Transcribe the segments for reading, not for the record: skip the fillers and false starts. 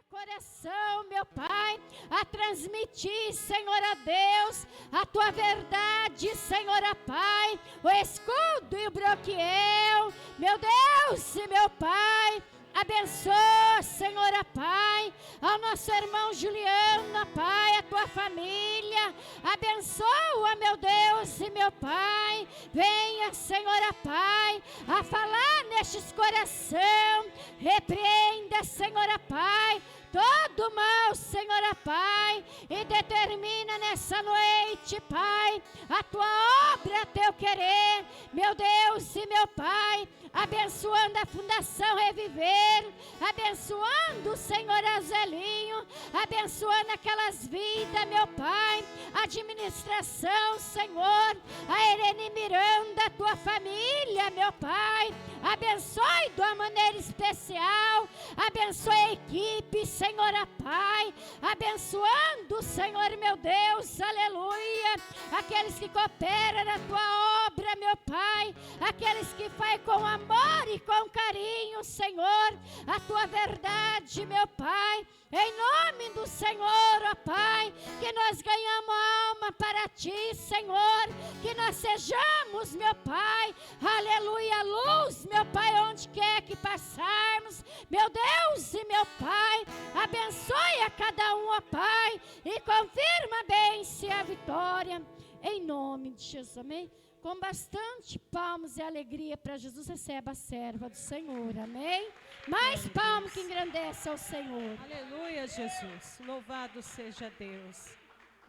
coração, meu Pai, a transmitir, Senhor, a Deus, a tua verdade, Senhor, a Pai, o escudo e o broquel, meu Deus e meu Pai. Abençoa, Senhor, a Pai, ao nosso irmão Juliano, Pai, a tua família. Abençoa, meu Deus e meu Pai. Venha, Senhor, a Pai, a falar nestes coração. Repreenda, Senhor, a Pai, todo mal, Senhor, a Pai, e determina nessa noite, Pai, a tua obra, teu querer, meu Deus e meu Pai, abençoando a Fundação Reviver, abençoando o Senhor Azelinho, abençoando aquelas vidas, meu Pai, administração, Senhor, a Irene Miranda, a tua família, meu Pai, abençoe de uma maneira especial, abençoe a equipe, Senhor, a Pai, abençoando, Senhor, meu Deus, aleluia, aqueles que cooperam na tua obra, meu Pai, aqueles que fazem com amor e com carinho, Senhor, a tua verdade, meu Pai, em nome do Senhor, ó Pai, que nós ganhamos alma para ti, Senhor, que nós sejamos, meu Pai, aleluia, luz, meu Pai, onde quer que passarmos, meu Deus e meu Pai, abençoe a cada um, ó Pai, e confirma a bênção e a vitória, em nome de Jesus, amém? Com bastante palmas e alegria para Jesus, receba a serva do Senhor, amém? Mais palmas que engrandece ao Senhor. Aleluia, Jesus. Louvado seja Deus.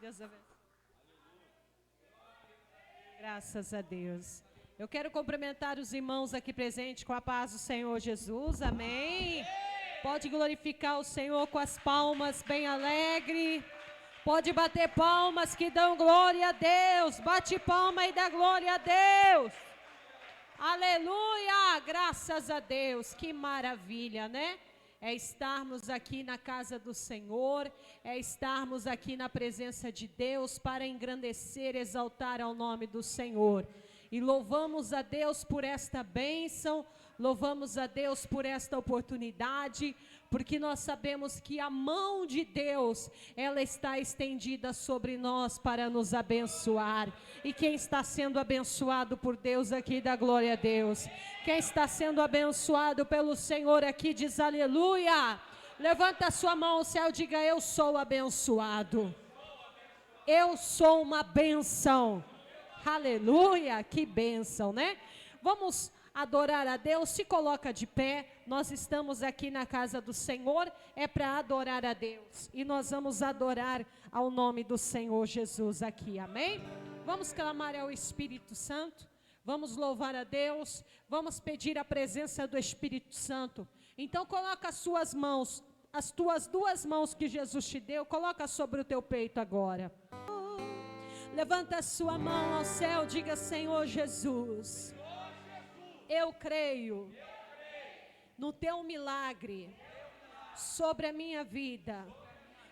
Deus abençoe. Graças a Deus. Eu quero cumprimentar os irmãos aqui presentes com a paz do Senhor Jesus, amém? Pode glorificar o Senhor com as palmas bem alegre. Pode bater palmas que dão glória a Deus. Bate palma e dá glória a Deus. Aleluia, graças a Deus. Que maravilha, né? É estarmos aqui na casa do Senhor, é estarmos aqui na presença de Deus para engrandecer, exaltar ao nome do Senhor. E louvamos a Deus por esta bênção, louvamos a Deus por esta oportunidade, porque nós sabemos que a mão de Deus, ela está estendida sobre nós para nos abençoar. E quem está sendo abençoado por Deus aqui, dá glória a Deus. Quem está sendo abençoado pelo Senhor aqui, diz aleluia. Levanta a sua mão ao céu e diga: eu sou abençoado. Eu sou uma bênção. Aleluia, que bênção, né? Vamos adorar a Deus, se coloca de pé, nós estamos aqui na casa do Senhor, é para adorar a Deus, e nós vamos adorar ao nome do Senhor Jesus aqui, amém? Vamos clamar ao Espírito Santo, vamos louvar a Deus, vamos pedir a presença do Espírito Santo. Então coloca as suas mãos, as tuas duas mãos que Jesus te deu, coloca sobre o teu peito agora. Levanta a sua mão ao céu, diga: Senhor Jesus, eu creio no teu milagre sobre a minha vida.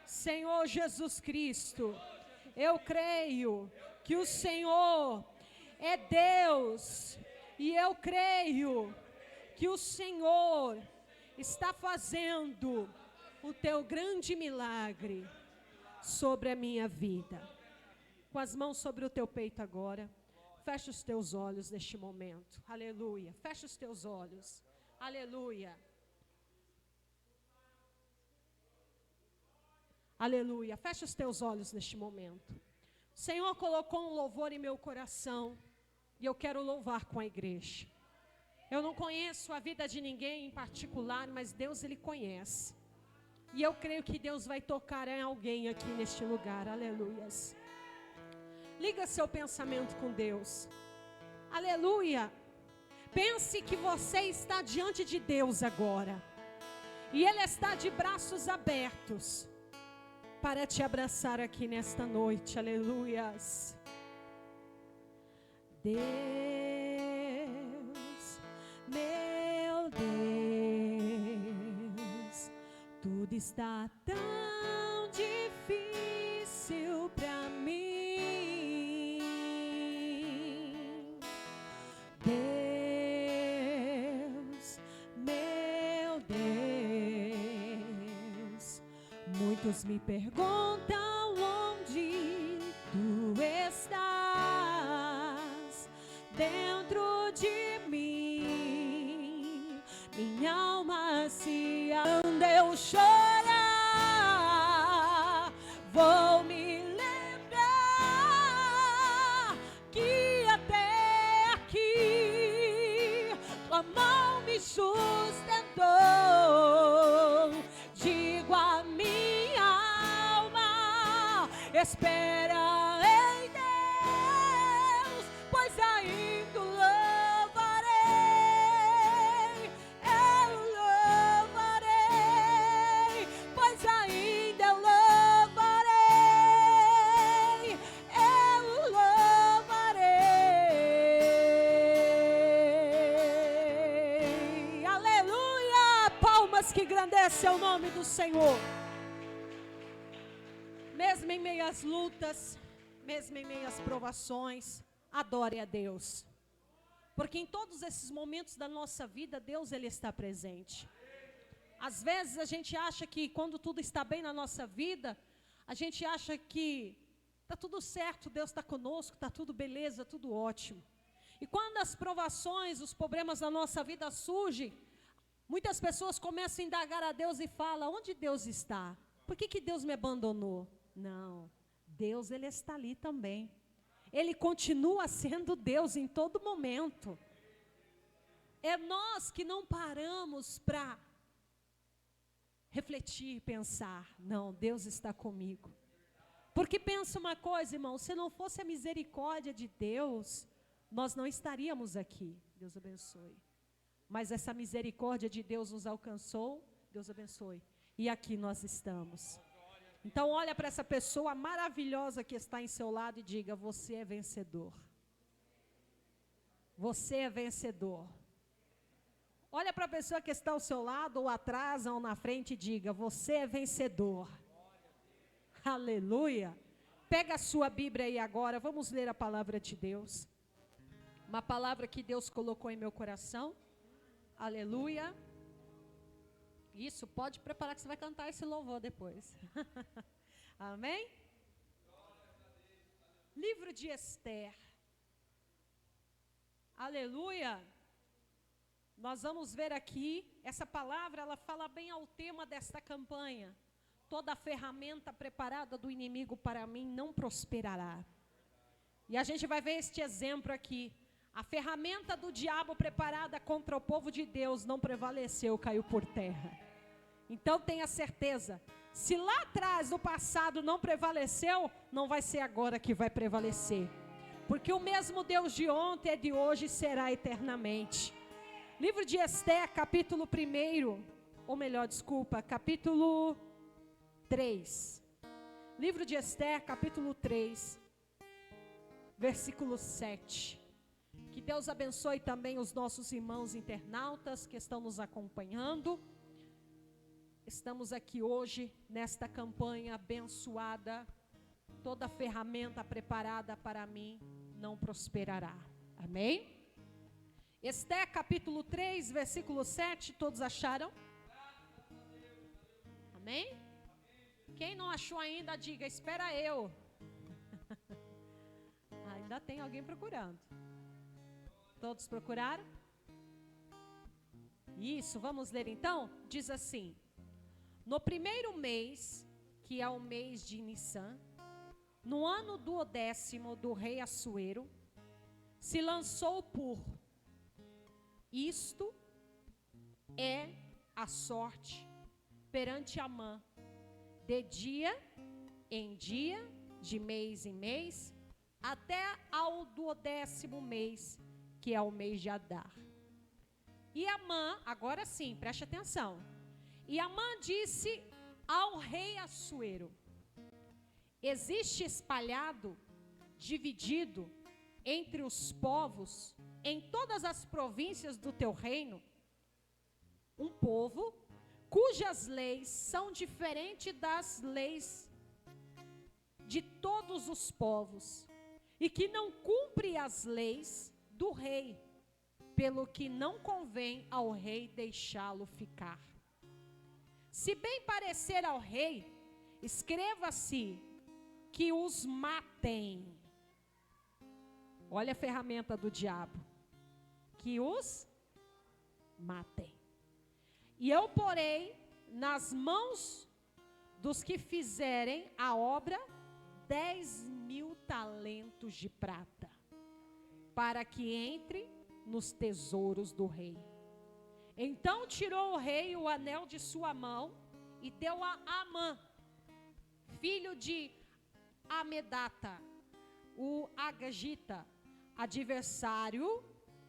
Senhor Jesus Cristo, eu creio que o Senhor é Deus, e eu creio que o Senhor está fazendo o teu grande milagre sobre a minha vida. Com as mãos sobre o teu peito agora, fecha os teus olhos neste momento, aleluia, fecha os teus olhos, aleluia, aleluia, fecha os teus olhos neste momento. O Senhor colocou um louvor em meu coração, e eu quero louvar com a igreja. Eu não conheço a vida de ninguém em particular, mas Deus, Ele conhece, e eu creio que Deus vai tocar em alguém aqui neste lugar, aleluias. Liga seu pensamento com Deus. Aleluia. Pense que você está diante de Deus agora. E Ele está de braços abertos para te abraçar aqui nesta noite. Aleluias. Deus, meu Deus, tudo está tão difícil para mim. Deus, meu Deus, Muitos me perguntam onde tu estás, dentro de mim, minha alma se anda eu chorar, vou me lembrar que até aqui tua mão me sustentou. Digo a minha alma, espera em Deus, pois ainda o louvarei, eu louvarei, pois ainda eu louvarei, eu louvarei. Aleluia! Palmas que engrandecem o nome do Senhor. Mesmo em meio às lutas, mesmo em meio às provações, adore a Deus. Porque em todos esses momentos da nossa vida, Deus ele está presente. Às vezes a gente acha que quando tudo está bem na nossa vida, a gente acha que está tudo certo, Deus está conosco, está tudo beleza, tudo ótimo. E quando as provações, os problemas da nossa vida surgem, muitas pessoas começam a indagar a Deus e falam, onde Deus está? Por que Deus me abandonou? Não, Deus ele está ali também. Ele continua sendo Deus em todo momento. É nós que não paramos para refletir, pensar. Não, Deus está comigo. Porque pensa uma coisa, irmão, se não fosse a misericórdia de Deus, nós não estaríamos aqui. Deus abençoe. Mas essa misericórdia de Deus nos alcançou. Deus abençoe. E aqui nós estamos. Então olha para essa pessoa maravilhosa que está em seu lado e diga, você é vencedor. Você é vencedor. Olha para a pessoa que está ao seu lado, ou atrás, ou na frente, e diga, você é vencedor. Aleluia. Pega a sua Bíblia aí agora, vamos ler a palavra de Deus. Uma palavra que Deus colocou em meu coração. Aleluia. Isso, pode preparar que você vai cantar esse louvor depois. Amém? Livro de Esther. Aleluia. Nós vamos ver aqui, essa palavra, ela fala bem ao tema desta campanha. Toda ferramenta preparada do inimigo para mim não prosperará. E a gente vai ver este exemplo aqui. A ferramenta do diabo preparada contra o povo de Deus não prevaleceu, caiu por terra. Então tenha certeza, se lá atrás, no passado, não prevaleceu, não vai ser agora que vai prevalecer. Porque o mesmo Deus de ontem é de hoje e será eternamente. Livro de Esther, capítulo 1, ou melhor, desculpa, capítulo 3. Livro de Esther, capítulo 3, versículo 7. Que Deus abençoe também os nossos irmãos internautas que estão nos acompanhando. Estamos aqui hoje nesta campanha abençoada. Toda ferramenta preparada para mim não prosperará. Amém? Esther capítulo 3, versículo 7, todos acharam? Amém? Quem não achou ainda, diga, espera eu. Ainda tem alguém procurando. Todos procuraram? Isso, vamos ler então? Diz assim: no primeiro mês, que é o mês de Nissan, no ano 12º do rei Assuero, se lançou por isto é a sorte perante Amã, de dia em dia, de mês em mês, até ao 12º mês, que é o mês de Adar. E Amã, agora sim, preste atenção. E Amã disse ao rei Assuero: existe espalhado, dividido entre os povos, em todas as províncias do teu reino, um povo cujas leis são diferentes das leis de todos os povos, e que não cumpre as leis do rei, pelo que não convém ao rei deixá-lo ficar. Se bem parecer ao rei, escreva-se que os matem. Olha a ferramenta do diabo. Que os matem. E eu porei nas mãos dos que fizerem a obra 10.000 talentos de prata, para que entre nos tesouros do rei. Então tirou o rei o anel de sua mão e deu a Amã, filho de Amedata, o Agagita, adversário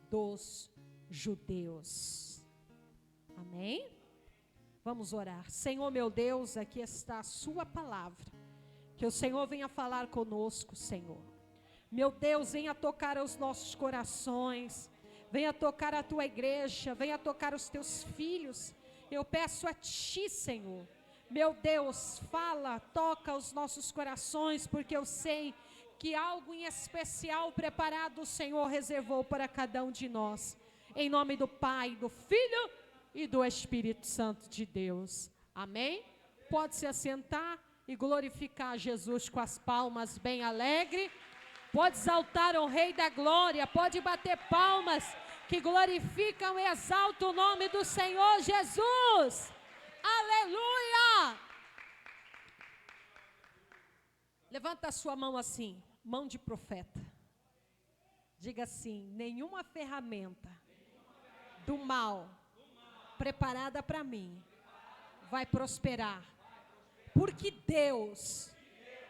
dos judeus. Amém? Vamos orar. Senhor meu Deus, aqui está a sua palavra. Que o Senhor venha falar conosco, Senhor. Meu Deus, venha tocar os nossos corações. Venha tocar a tua igreja. Venha tocar os teus filhos. Eu peço a ti, Senhor. Meu Deus, fala, toca os nossos corações, porque eu sei que algo em especial preparado o Senhor reservou para cada um de nós. Em nome do Pai, do Filho e do Espírito Santo de Deus. Amém? Pode se assentar e glorificar Jesus com as palmas bem alegre. Pode exaltar o Rei da Glória. Pode bater palmas que glorificam e exaltam o nome do Senhor Jesus. Aleluia! Levanta a sua mão assim, mão de profeta. Diga assim: nenhuma ferramenta do mal preparada para mim vai prosperar, porque Deus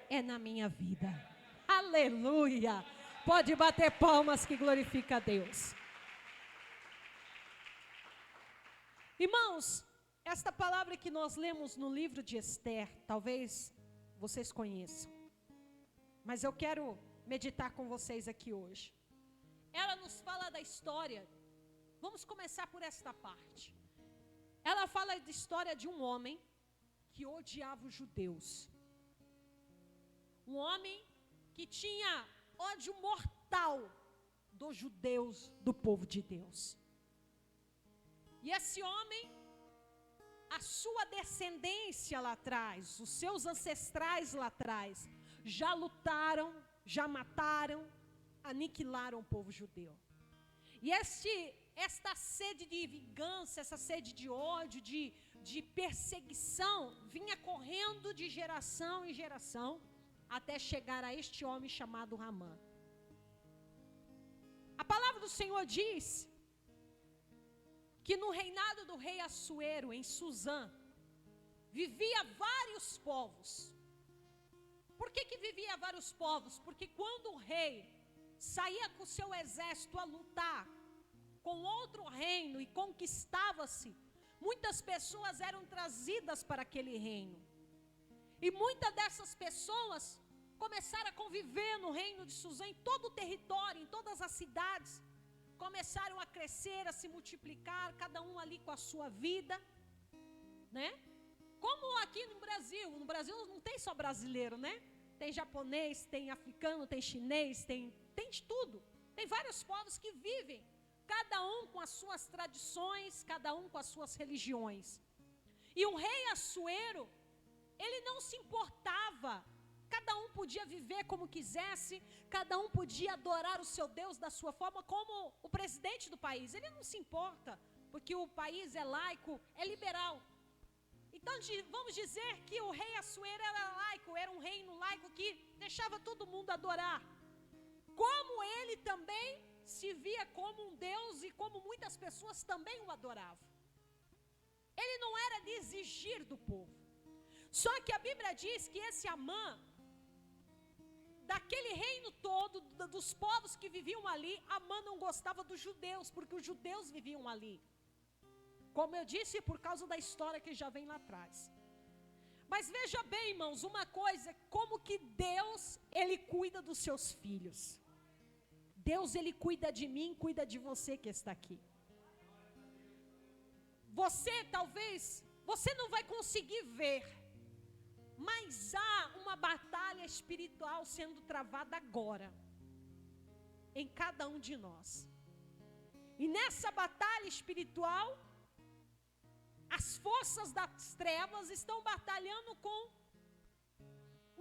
é na minha vida. Aleluia! Pode bater palmas que glorifica a Deus. Irmãos, esta palavra que nós lemos no livro de Esther, talvez vocês conheçam, mas eu quero meditar com vocês aqui hoje. Ela nos fala da história. Vamos começar por esta parte. Ela fala da história de um homem que odiava os judeus. Um homem que tinha ódio mortal dos judeus, do povo de Deus. E esse homem, a sua descendência lá atrás, os seus ancestrais lá atrás, já lutaram, já mataram, aniquilaram o povo judeu. E esta sede de vingança, essa sede de ódio, de perseguição, vinha correndo de geração em geração, até chegar a este homem chamado Amã. A palavra do Senhor diz que no reinado do rei Assuero, em Suzã, vivia vários povos. Por que vivia vários povos? Porque quando o rei saía com o seu exército a lutar com outro reino e conquistava-se, muitas pessoas eram trazidas para aquele reino. E muitas dessas pessoas começaram a conviver no reino de Suzã, em todo o território, em todas as cidades. Começaram a crescer, a se multiplicar, cada um ali com a sua vida, né? Como aqui no Brasil não tem só brasileiro, né? Tem japonês, tem africano, tem chinês, tem de tudo. Tem vários povos que vivem, cada um com as suas tradições, cada um com as suas religiões. E o rei Assuero, ele não se importava. Cada um podia viver como quisesse, cada um podia adorar o seu Deus da sua forma, como o presidente do país. Ele não se importa, porque o país é laico, é liberal. Então vamos dizer que o rei Assuero era laico, era um reino laico que deixava todo mundo adorar. Como ele também se via como um Deus e como muitas pessoas também o adoravam. Ele não era de exigir do povo. Só que a Bíblia diz que esse Amã, daquele reino todo, dos povos que viviam ali, Amã não gostava dos judeus, porque os judeus viviam ali. Como eu disse, por causa da história que já vem lá atrás. Mas veja bem, irmãos, uma coisa, como que Deus, Ele cuida dos seus filhos. Deus, Ele cuida de mim, cuida de você que está aqui. Você, talvez, você não vai conseguir ver, mas há uma batalha espiritual sendo travada agora, em cada um de nós. E nessa batalha espiritual, as forças das trevas estão batalhando com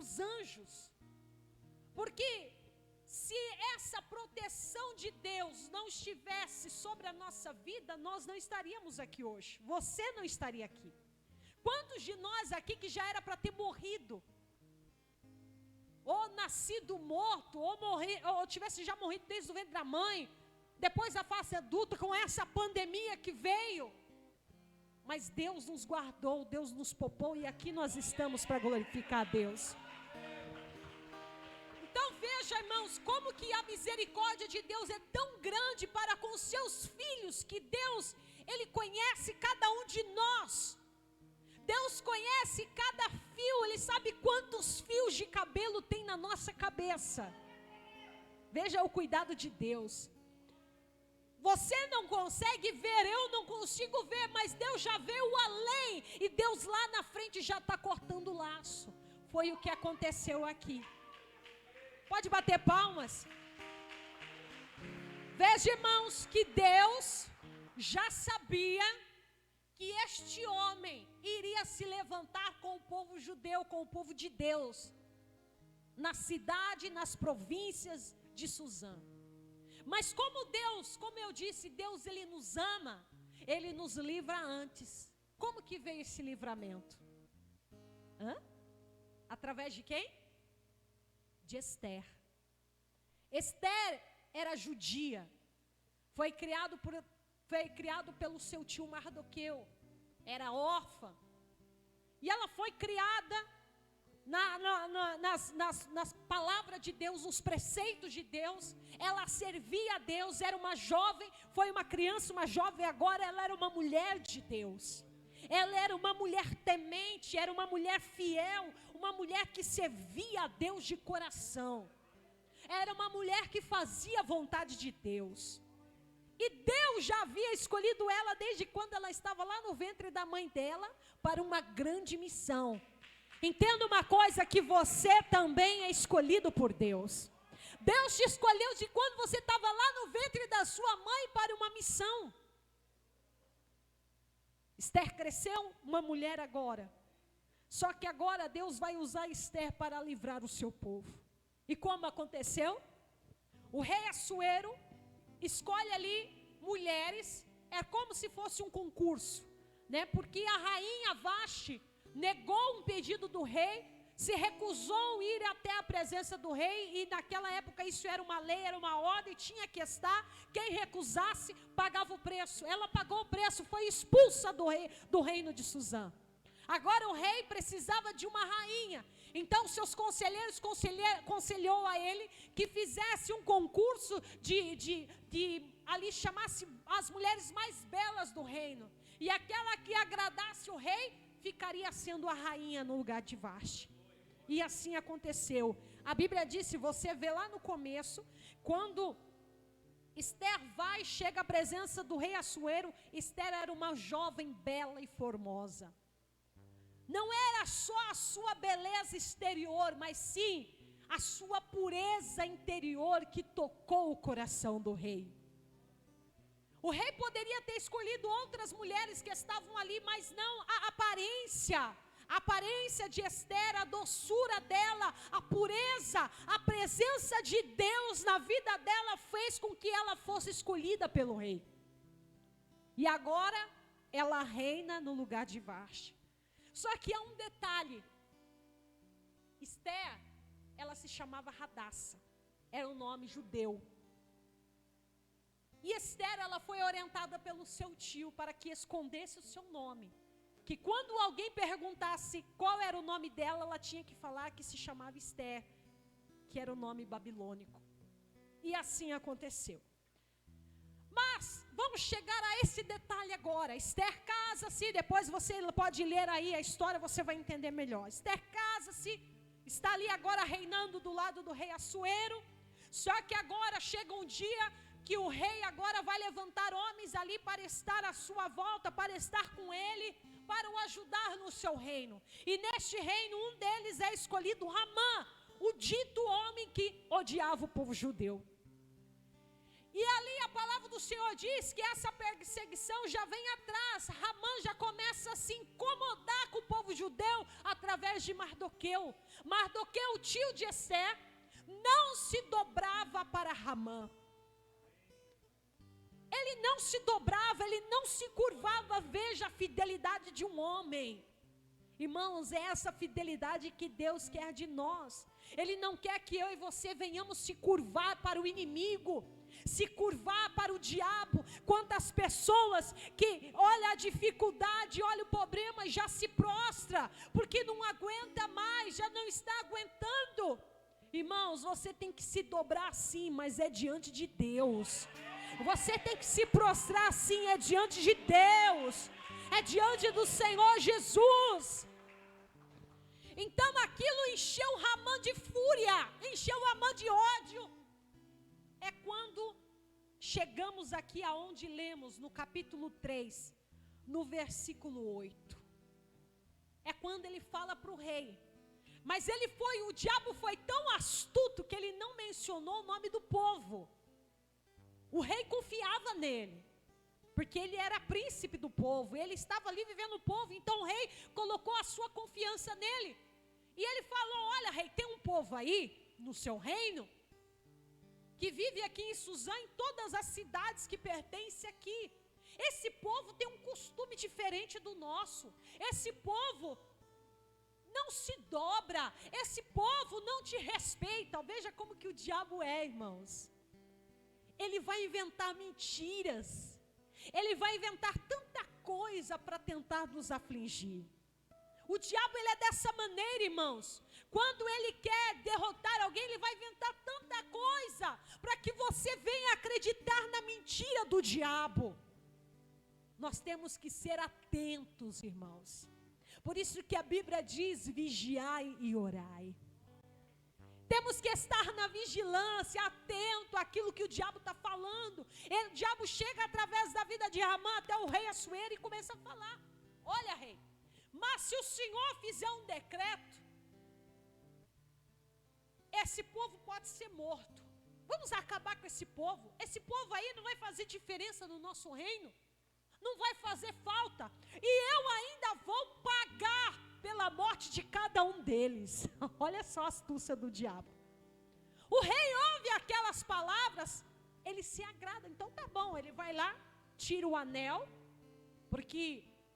os anjos. Porque se essa proteção de Deus não estivesse sobre a nossa vida, nós não estaríamos aqui hoje. Você não estaria aqui. Quantos de nós aqui que já era para ter morrido? Ou nascido morto, ou tivesse já morrido desde o ventre da mãe, depois da fase adulta, com essa pandemia que veio. Mas Deus nos guardou, Deus nos poupou, e aqui nós estamos para glorificar a Deus. Então veja, irmãos, como que a misericórdia de Deus é tão grande para com os seus filhos, que Deus, Ele conhece cada um de nós. Deus conhece cada fio, Ele sabe quantos fios de cabelo tem na nossa cabeça. Veja o cuidado de Deus. Você não consegue ver, eu não consigo ver, mas Deus já vê o além, e Deus lá na frente já está cortando o laço. Foi o que aconteceu aqui. Pode bater palmas. Veja, irmãos, que Deus já sabia que este homem iria se levantar com o povo judeu, com o povo de Deus, na cidade, nas províncias de Suzã. Mas como Deus, como eu disse, Deus Ele nos ama, Ele nos livra antes. Como que veio esse livramento? Através de quem? De Esther. Esther era judia, foi criado pelo seu tio Mardoqueu, era órfã, e ela foi criada nas palavras de Deus, nos preceitos de Deus. Ela servia a Deus, era uma jovem, foi uma criança, uma jovem, agora ela era uma mulher de Deus. Ela era uma mulher temente, era uma mulher fiel, uma mulher que servia a Deus de coração. Era uma mulher que fazia a vontade de Deus. E Deus já havia escolhido ela desde quando ela estava lá no ventre da mãe dela para uma grande missão. Entenda uma coisa, que você também é escolhido por Deus. Deus te escolheu de quando você estava lá no ventre da sua mãe para uma missão. Esther cresceu, uma mulher agora. Só que agora Deus vai usar Esther para livrar o seu povo. E como aconteceu? O rei Assuero escolhe ali mulheres, é como se fosse um concurso, né? Porque a rainha Vaste negou um pedido do rei, se recusou a ir até a presença do rei, e naquela época isso era uma lei, era uma ordem, tinha que estar, quem recusasse pagava o preço. Ela pagou o preço, foi expulsa do reino de Suzã. Agora o rei precisava de uma rainha, então seus conselheiros conselhou a ele que fizesse um concurso de ali chamasse as mulheres mais belas do reino, e aquela que agradasse o rei ficaria sendo a rainha no lugar de Vaste. E assim aconteceu. A Bíblia diz, se você vê lá no começo, quando Esther vai e chega à presença do rei Assuero, Esther era uma jovem bela e formosa. Não era só a sua beleza exterior, mas sim a sua pureza interior que tocou o coração do rei. O rei poderia ter escolhido outras mulheres que estavam ali, mas não, a aparência de Esther, a doçura dela, a pureza, a presença de Deus na vida dela fez com que ela fosse escolhida pelo rei. E agora ela reina no lugar de Vaste. Só que há um detalhe. Esther, ela se chamava Radassa, era um nome judeu. E Esther, ela foi orientada pelo seu tio para que escondesse o seu nome. Que quando alguém perguntasse qual era o nome dela, ela tinha que falar que se chamava Esther, que era o nome babilônico. E assim aconteceu. Mas vamos chegar a esse detalhe agora. Esther casa-se, depois você pode ler aí a história, você vai entender melhor. Esther casa-se, está ali agora reinando do lado do rei Assuero. Só que agora chega um dia que o rei agora vai levantar homens ali para estar à sua volta, para estar com ele, para o ajudar no seu reino. E neste reino, um deles é escolhido Ramã, o dito homem que odiava o povo judeu. E ali a palavra do Senhor diz que essa perseguição já vem atrás. Ramã já começa a se incomodar com o povo judeu através de Mardoqueu. Mardoqueu, tio de Esté, não se dobrava para Ramã. Ele não se dobrava, ele não se curvava. Veja a fidelidade de um homem. Irmãos, é essa fidelidade que Deus quer de nós. Ele não quer que eu e você venhamos se curvar para o inimigo, se curvar para o diabo. Quantas pessoas que olha a dificuldade, olha o problema e já se prostra, porque não aguenta mais, já não está aguentando. Irmãos, você tem que se dobrar sim, mas é diante de Deus. Você tem que se prostrar sim, é diante de Deus, é diante do Senhor Jesus. Então aquilo encheu Ramã de fúria, encheu Ramã de ódio. É quando chegamos aqui aonde lemos no capítulo 3, no versículo 8. É quando ele fala para o rei. Mas o diabo foi tão astuto que ele não mencionou o nome do povo. O rei confiava nele, porque ele era príncipe do povo, ele estava ali vivendo o povo, então o rei colocou a sua confiança nele. E ele falou: olha, rei, tem um povo aí no seu reino que vive aqui em Suzã, em todas as cidades que pertencem aqui. Esse povo tem um costume diferente do nosso. Esse povo não se dobra, esse povo não te respeita. Veja como que o diabo é, irmãos. Ele vai inventar mentiras, ele vai inventar tanta coisa para tentar nos afligir. O diabo, ele é dessa maneira, irmãos. Quando ele quer derrotar alguém, ele vai inventar tanta coisa para que você venha acreditar na mentira do diabo. Nós temos que ser atentos, irmãos. Por isso que a Bíblia diz: vigiai e orai. Temos que estar na vigilância, atento àquilo que o diabo está falando. O diabo chega através da vida de Ramã até o rei Assuero e começa a falar: olha, rei, mas se o Senhor fizer um decreto, esse povo pode ser morto. Vamos acabar com esse povo. Esse povo aí não vai fazer diferença no nosso reino, não vai fazer falta, e eu ainda vou pagar pela morte de cada um deles. Olha só a astúcia do diabo. O rei ouve aquelas palavras, ele se agrada. Então tá bom, ele vai lá, tira o anel, porque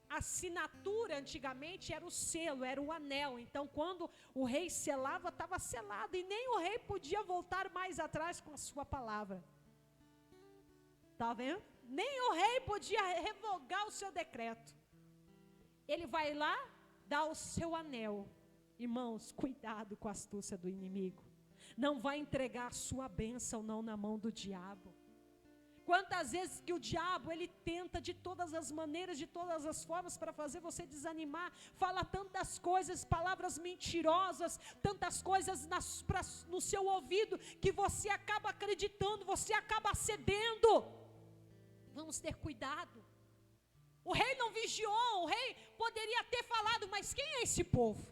a assinatura antigamente era o selo, era o anel. Então quando o rei selava, estava selado, e nem o rei podia voltar mais atrás com a sua palavra. Tá vendo? Nem o rei podia revogar o seu decreto. Ele vai lá, dá o seu anel. Irmãos, cuidado com a astúcia do inimigo. Não vai entregar a sua bênção não na mão do diabo. Quantas vezes que o diabo, ele tenta de todas as maneiras, de todas as formas, para fazer você desanimar. Fala tantas coisas, palavras mentirosas, tantas coisas no seu ouvido, que você acaba acreditando, você acaba cedendo. Vamos ter cuidado. O rei não vigiou, o rei poderia ter falado: mas quem é esse povo?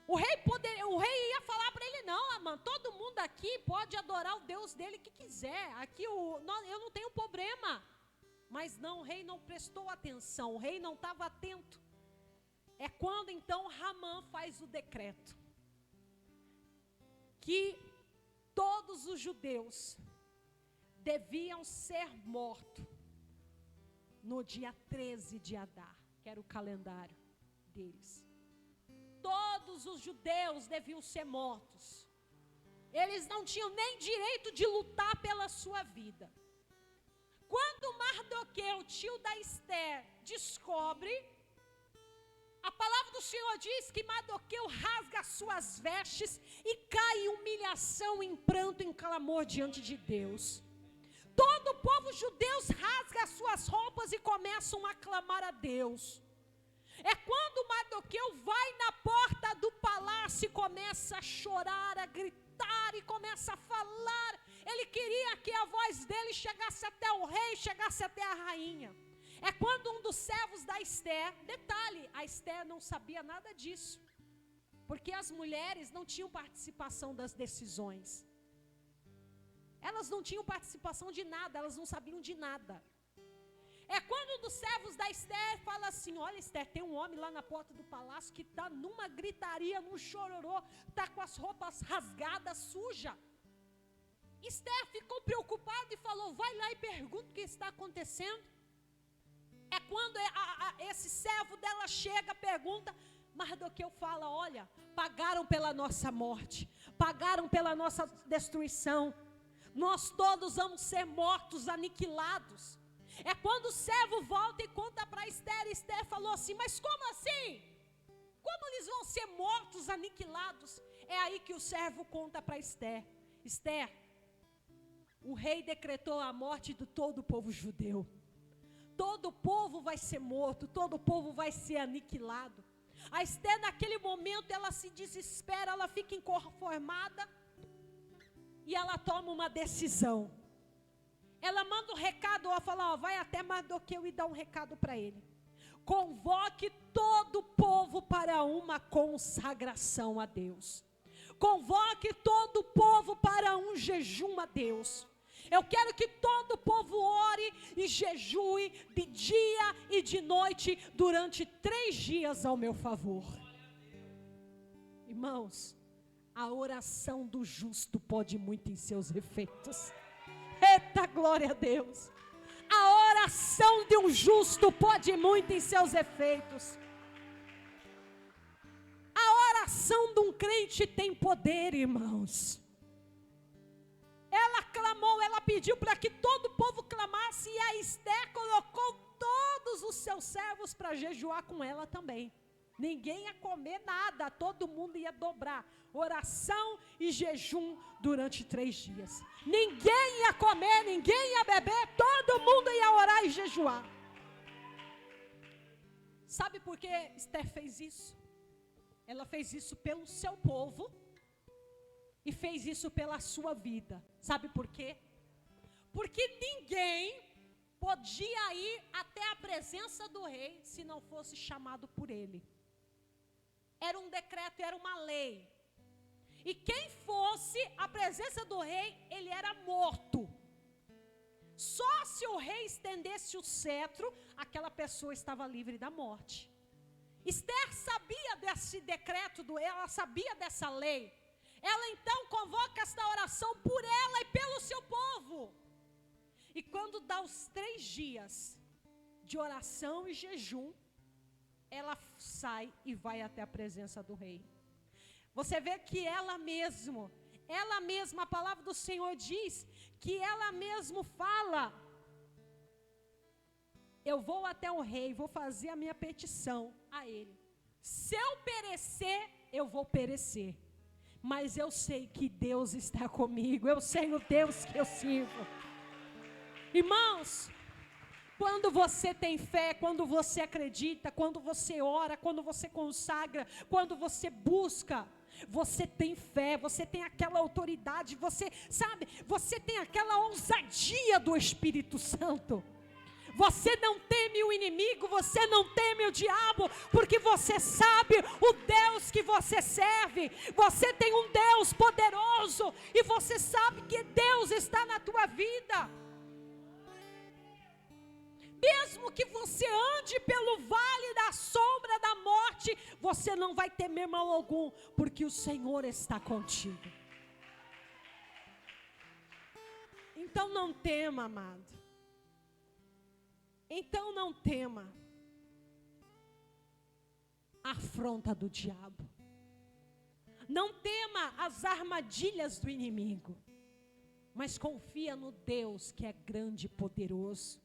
O rei ia falar para ele: não, Amã, todo mundo aqui pode adorar o Deus dele que quiser, aqui eu não tenho problema. Mas não, o rei não prestou atenção, o rei não estava atento. É quando então Ramã faz o decreto que todos os judeus deviam ser mortos no dia 13 de Adar, que era o calendário deles. Todos os judeus deviam ser mortos. Eles não tinham nem direito de lutar pela sua vida. Quando Mardoqueu, tio da Esther, descobre, a palavra do Senhor diz que Mardoqueu rasga as suas vestes e cai em humilhação, em pranto, em clamor diante de Deus. Todo o povo judeu rasga as suas roupas e começam a clamar a Deus. É quando Mardoqueu vai na porta do palácio e começa a chorar, a gritar e começa a falar. Ele queria que a voz dele chegasse até o rei, chegasse até a rainha. É quando um dos servos da Esther, detalhe, a Esther não sabia nada disso, porque as mulheres não tinham participação das decisões. Elas não tinham participação de nada, elas não sabiam de nada. É quando um dos servos da Esther fala assim: olha, Esther, tem um homem lá na porta do palácio que está numa gritaria, num chororô, está com as roupas rasgadas, suja. Esther ficou preocupada e falou: vai lá e pergunta o que está acontecendo. É quando esse servo dela chega, pergunta, Mardoqueu fala: olha, pagaram pela nossa morte, pagaram pela nossa destruição, nós todos vamos ser mortos, aniquilados. É quando o servo volta e conta para Esther. Esther falou assim: mas como assim? Como eles vão ser mortos, aniquilados? É aí que o servo conta para Esther: Esther, o rei decretou a morte de todo o povo judeu. Todo o povo vai ser morto, todo o povo vai ser aniquilado. A Esther, naquele momento, ela se desespera, ela fica inconformada e ela toma uma decisão. Ela manda um recado, ela fala: ó, vai até Mardoqueu e dá um recado para ele. Convoque todo o povo para uma consagração a Deus. Convoque todo o povo para um jejum a Deus. Eu quero que todo o povo ore e jejue de dia e de noite durante 3 dias ao meu favor. Irmãos, a oração do justo pode muito em seus efeitos. Eita, glória a Deus. A oração de um justo pode muito em seus efeitos. A oração de um crente tem poder, irmãos. Ela clamou, ela pediu para que todo o povo clamasse, e a Esther colocou todos os seus servos para jejuar com ela também. Ninguém ia comer nada, todo mundo ia dobrar oração e jejum durante 3 dias. Ninguém ia comer, ninguém ia beber, todo mundo ia orar e jejuar. Sabe por que Esther fez isso? Ela fez isso pelo seu povo e fez isso pela sua vida. Sabe por quê? Porque ninguém podia ir até a presença do rei se não fosse chamado por ele. Era um decreto, era uma lei. E quem fosse à presença do rei, ele era morto. Só se o rei estendesse o cetro, aquela pessoa estava livre da morte. Esther sabia desse decreto, ela sabia dessa lei. Ela então convoca esta oração por ela e pelo seu povo. E quando dá os 3 dias de oração e jejum, ela sai e vai até a presença do rei. Você vê que ela mesma, a palavra do Senhor diz que ela mesma fala: eu vou até o rei, vou fazer a minha petição a ele. Se eu perecer, eu vou perecer. Mas eu sei que Deus está comigo, eu sei o Deus que eu sirvo. Irmãos, quando você tem fé, quando você acredita, quando você ora, quando você consagra, quando você busca, você tem fé, você tem aquela autoridade, você sabe, você tem aquela ousadia do Espírito Santo. Você não teme o inimigo, você não teme o diabo, porque você sabe o Deus que você serve. Você tem um Deus poderoso e você sabe que Deus está na tua vida. Mesmo que você ande pelo vale da sombra da morte, você não vai temer mal algum, porque o Senhor está contigo. Então não tema, amado. Então não tema a afronta do diabo. Não tema as armadilhas do inimigo. Mas confia no Deus que é grande e poderoso.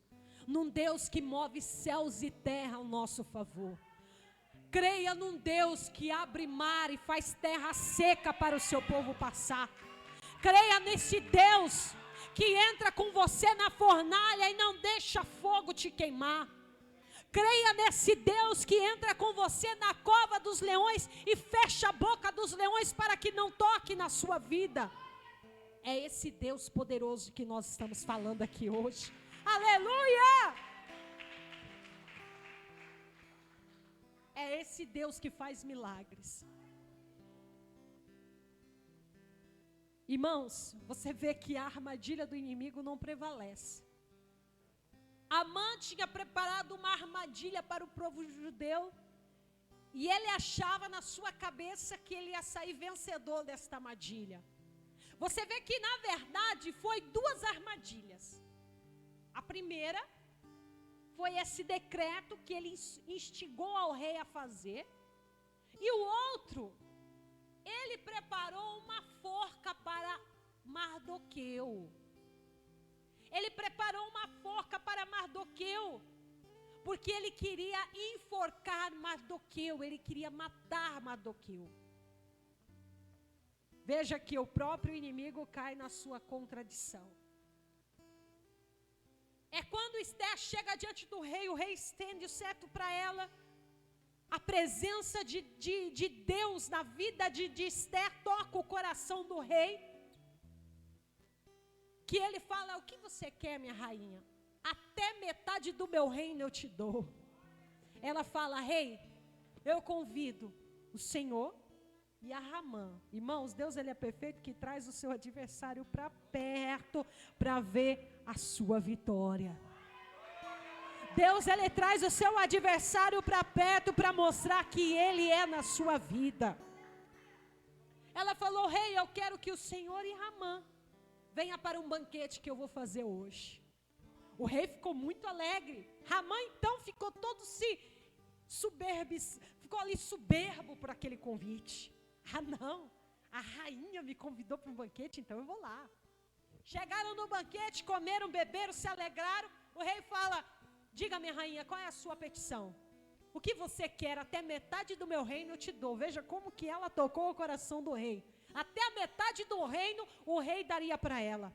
Num Deus que move céus e terra ao nosso favor. Creia num Deus que abre mar e faz terra seca para o seu povo passar. Creia nesse Deus que entra com você na fornalha e não deixa fogo te queimar. Creia nesse Deus que entra com você na cova dos leões e fecha a boca dos leões para que não toque na sua vida. É esse Deus poderoso que nós estamos falando aqui hoje. Aleluia! É esse Deus que faz milagres. Irmãos, você vê que a armadilha do inimigo não prevalece. Amã tinha preparado uma armadilha para o povo judeu, e ele achava na sua cabeça que ele ia sair vencedor desta armadilha. Você vê que na verdade foi duas armadilhas. A primeira foi esse decreto que ele instigou ao rei a fazer, e o outro, ele preparou uma forca para Mardoqueu. Ele preparou uma forca para Mardoqueu, porque ele queria enforcar Mardoqueu, ele queria matar Mardoqueu. Veja que o próprio inimigo cai na sua contradição. É quando Esther chega diante do rei, o rei estende o cetro para ela. A presença de Deus na vida de Esther toca o coração do rei. Que ele fala: o que você quer, minha rainha? Até metade do meu reino eu te dou. Ela fala: rei, eu convido o Senhor e a Ramã. Irmãos, Deus ele é perfeito, que traz o seu adversário para perto para ver a sua vitória. Deus ele traz o seu adversário para perto para mostrar que ele é na sua vida. Ela falou: rei, eu quero que o Senhor e Ramã venha para um banquete que eu vou fazer hoje. O rei ficou muito alegre. Ramã então ficou todo ficou ali soberbo por aquele convite. Ah não, a rainha me convidou para um banquete, então eu vou lá. Chegaram no banquete, comeram, beberam, se alegraram. O rei fala: diga, minha rainha, qual é a sua petição? O que você quer? Até metade do meu reino eu te dou. Veja como que ela tocou o coração do rei. Até a metade do reino o rei daria para ela.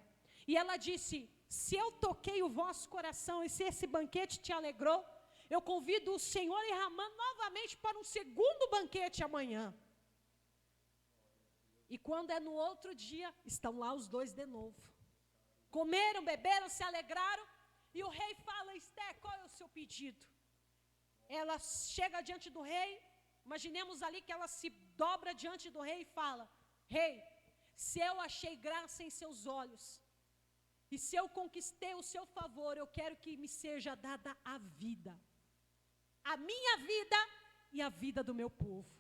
E ela disse: se eu toquei o vosso coração e se esse banquete te alegrou, eu convido o Senhor e Ramã novamente para um segundo banquete amanhã. E quando é no outro dia, estão lá os dois de novo. Comeram, beberam, se alegraram. E o rei fala: Esther, qual é o seu pedido? Ela chega diante do rei. Imaginemos ali que ela se dobra diante do rei e fala: rei, se eu achei graça em seus olhos, e se eu conquistei o seu favor, eu quero que me seja dada a vida. A minha vida e a vida do meu povo.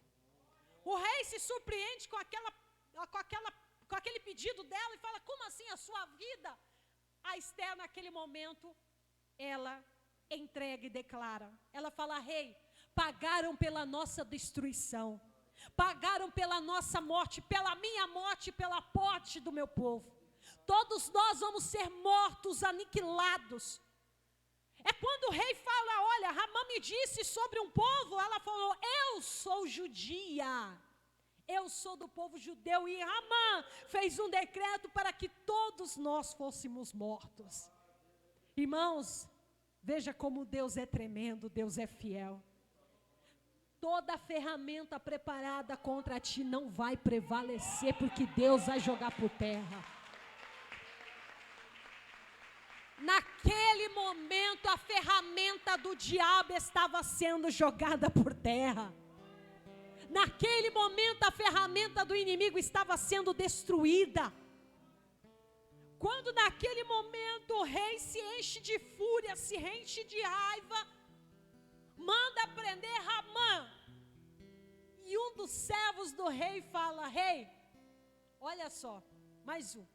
O rei se surpreende com aquele pedido dela e fala: como assim a sua vida? A Esther, naquele momento, ela entrega e declara. Ela fala: rei, pagaram pela nossa destruição, pagaram pela nossa morte, pela minha morte, pela morte do meu povo. Todos nós vamos ser mortos, aniquilados. É quando o rei fala: olha, Ramã me disse sobre um povo. Ela falou: eu sou judia, eu sou do povo judeu, e Ramã fez um decreto para que todos nós fôssemos mortos. Irmãos, veja como Deus é tremendo, Deus é fiel. Toda ferramenta preparada contra ti não vai prevalecer, porque Deus vai jogar por terra. Naquele momento, a ferramenta do diabo estava sendo jogada por terra. Naquele momento, a ferramenta do inimigo estava sendo destruída. Quando naquele momento o rei se enche de fúria, se enche de raiva, manda prender Ramã. E um dos servos do rei fala: rei, olha só, mais um.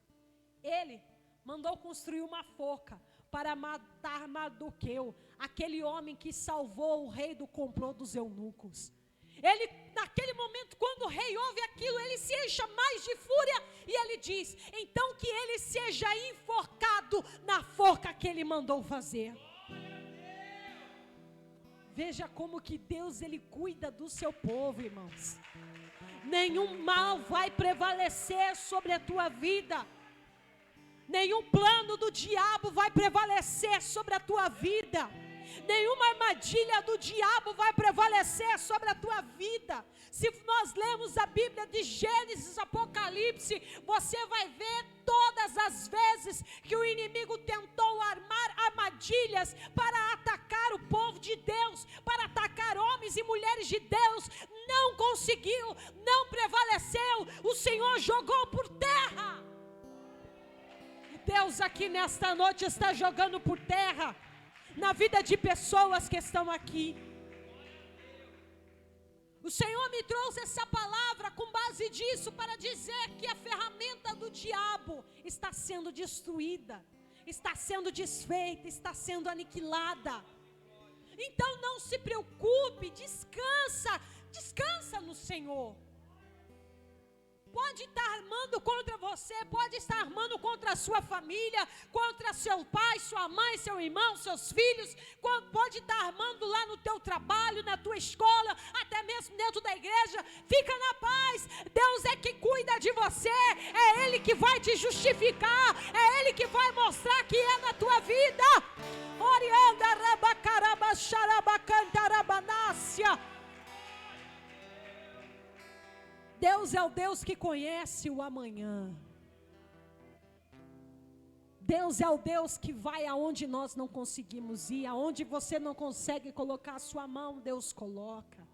Ele mandou construir uma forca para matar Mardoqueu, aquele homem que salvou o rei do complô dos eunucos. Ele, naquele momento, quando o rei ouve aquilo, ele se enche mais de fúria e ele diz: então que ele seja enforcado na forca que ele mandou fazer. Veja como que Deus ele cuida do seu povo, irmãos. Nenhum mal vai prevalecer sobre a tua vida. Nenhum plano do diabo vai prevalecer sobre a tua vida. Nenhuma armadilha do diabo vai prevalecer sobre a tua vida. Se nós lemos a Bíblia de Gênesis, Apocalipse, você vai ver todas as vezes que o inimigo tentou armar armadilhas para atacar o povo de Deus, para atacar homens e mulheres de Deus. Não conseguiu, não prevaleceu. O Senhor jogou por terra. Deus aqui nesta noite está jogando por terra na vida de pessoas que estão aqui. O Senhor me trouxe essa palavra com base disso para dizer que a ferramenta do diabo está sendo destruída, está sendo desfeita, está sendo aniquilada. Então não se preocupe, descansa no Senhor. Pode estar armando contra você, pode estar armando contra a sua família, contra seu pai, sua mãe, seu irmão, seus filhos, pode estar armando lá no teu trabalho, na tua escola, até mesmo dentro da igreja. Fica na paz, Deus é que cuida de você, é Ele que vai te justificar, é Ele que vai mostrar que é na tua vida. Orianda rabacaraba xarabacantarabanácia. Deus é o Deus que conhece o amanhã. Deus é o Deus que vai aonde nós não conseguimos ir, aonde você não consegue colocar a sua mão, Deus coloca.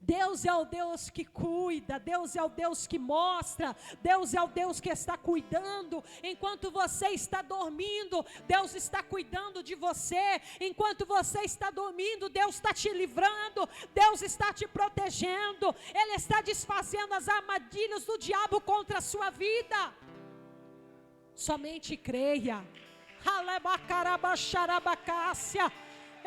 Deus é o Deus que cuida, Deus é o Deus que mostra, Deus é o Deus que está cuidando. Enquanto você está dormindo, Deus está cuidando de você. Enquanto você está dormindo, Deus está te livrando, Deus está te protegendo. Ele está desfazendo as armadilhas do diabo contra a sua vida. Somente creia. Halebacarabaxarabacácia. É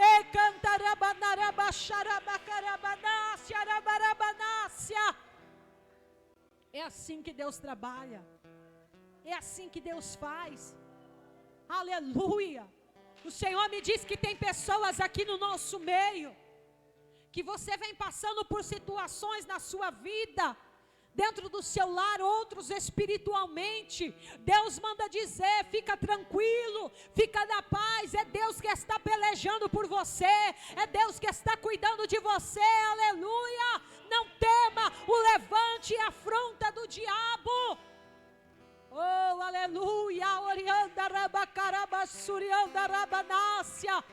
assim que Deus trabalha, é assim que Deus faz. Aleluia. O Senhor me diz que tem pessoas aqui no nosso meio, que você vem passando por situações na sua vida, dentro do seu lar, outros espiritualmente. Deus manda dizer: fica tranquilo, fica na paz. É Deus que está pelejando por você, é Deus que está cuidando de você. Aleluia. Não tema o levante e a afronta do diabo. Oh, aleluia. Orianda rabacaraba surianda rabanácia.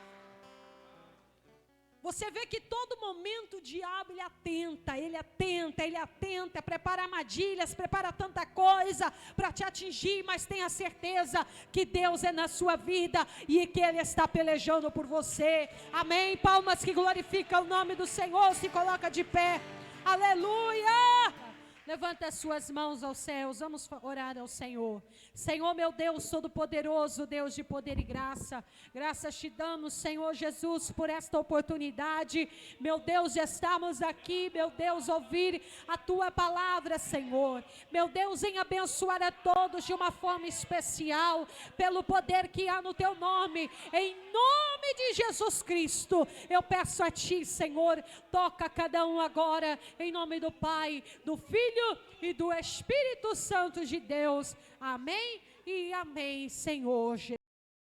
Você vê que todo momento o diabo ele atenta, prepara armadilhas, prepara tanta coisa para te atingir, mas tenha certeza que Deus é na sua vida e que Ele está pelejando por você. Amém? Palmas que glorificam o nome do Senhor, se coloca de pé. Aleluia! Levanta as suas mãos aos céus, vamos orar ao Senhor. Senhor, meu Deus Todo-Poderoso, Deus de poder e graça, graças te damos, Senhor Jesus, por esta oportunidade, meu Deus, de estarmos aqui, meu Deus, ouvir a Tua palavra, Senhor, meu Deus, em abençoar a todos de uma forma especial, pelo poder que há no Teu nome, em nome de Jesus Cristo, eu peço a Ti, Senhor, toca cada um agora, em nome do Pai, do Filho e do Espírito Santo de Deus. Amém e amém, Senhor Jesus.